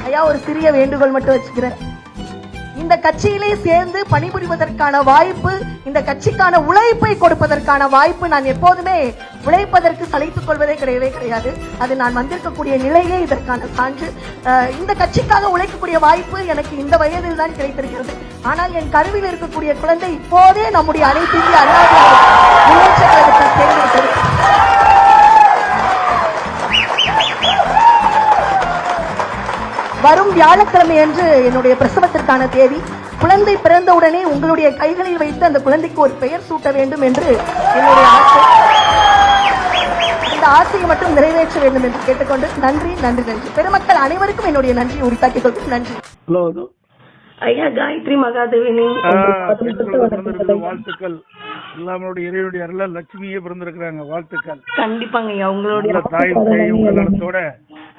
ஐயா, ஒரு சிறிய வேண்டுகோள் மட்டும் வச்சுக்கிறேன். இந்த கட்சியிலே சேர்ந்து பணிபுரிவதற்கான வாய்ப்பு, இந்த கட்சிக்கான உழைப்பை கொடுப்பதற்கான வாய்ப்பு, நான் எப்போதுமே உழைப்பதற்கு சளைத்துக் கொள்வதே கிடையாது. அது நான் வந்திருக்கக்கூடிய நிலையே இதற்கான சான்று. இந்த கட்சிக்காக உழைக்கக்கூடிய வாய்ப்பு எனக்கு இந்த வயதில் தான் கிடைத்திருக்கிறது. ஆனால் என் கருவில் இருக்கக்கூடிய குழந்தை இப்போதே நம்முடைய அனைத்து இந்திய அண்ணா முன்னேற்ற கழகத்தை தேர்ந்தெடுத்தது. வரும் வியாழக்கிழமை அன்று என்னுடைய பிரசவத்திற்கான தேதி. குழந்தை பிறந்தவுடனே உங்களுடைய கைகளில் வைத்து அந்த குழந்தைக்கு ஒரு பெயர் சூட்ட வேண்டும் என்று என்னுடைய ஆசை. இந்த ஆசையை மட்டும் நிறைவேற்ற வேண்டும் என்று கேட்டுக்கொண்டு நன்றி நன்றி நன்றி. பெருமக்கள் அனைவருக்கும் என்னுடைய நன்றி உரித்தாக்கிக் கொள்கிறேன். நன்றி. ஐயா, காயத்ரி மகாதேவினி வாழ்த்துக்கள். எல்லாருடைய இறைவனுடைய அருளால் லட்சுமியே பிறந்திருக்கிறாங்க. வாழ்த்துக்கள். கண்டிப்பாங்க ஐயா, உங்களுடைய தாயோட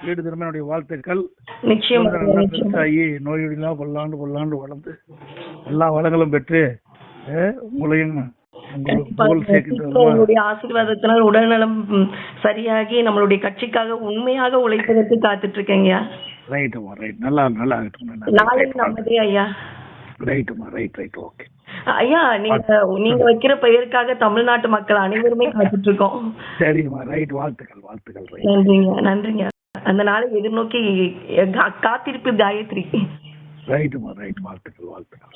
வீடு திருமண வாழ்த்துக்கள். நிச்சயம் நோயெல்லாம் பல்லாண்டு வளர்ந்து எல்லா வளங்களும் பெற்று உங்களையும் உங்களுடைய ஆசீர்வாதத்தினால் உடல்நலம் சரியாகி நம்மளுடைய கட்சிக்காக உண்மையாக உழைப்பதற்கு காத்துட்டு இருக்கேங்க. ரைட்டுமா, ரைட். நல்லா நாளை நமதே ஐயா. ரைட்டுமா, ரைட். ஓகே ஐயா, நீங்க வைக்கிற பெயருக்காக தமிழ்நாட்டு மக்கள் அனைவருமே காத்துட்டு இருக்கோம். சரிம்மா, ரைட். வாழ்த்துக்கள். நன்றிங்க. அந்த நாளை எதிர்நோக்கி காத்திருப்பு காயத்ரி. ரைட்டுமா, ரைட். வாழ்த்துக்கள்.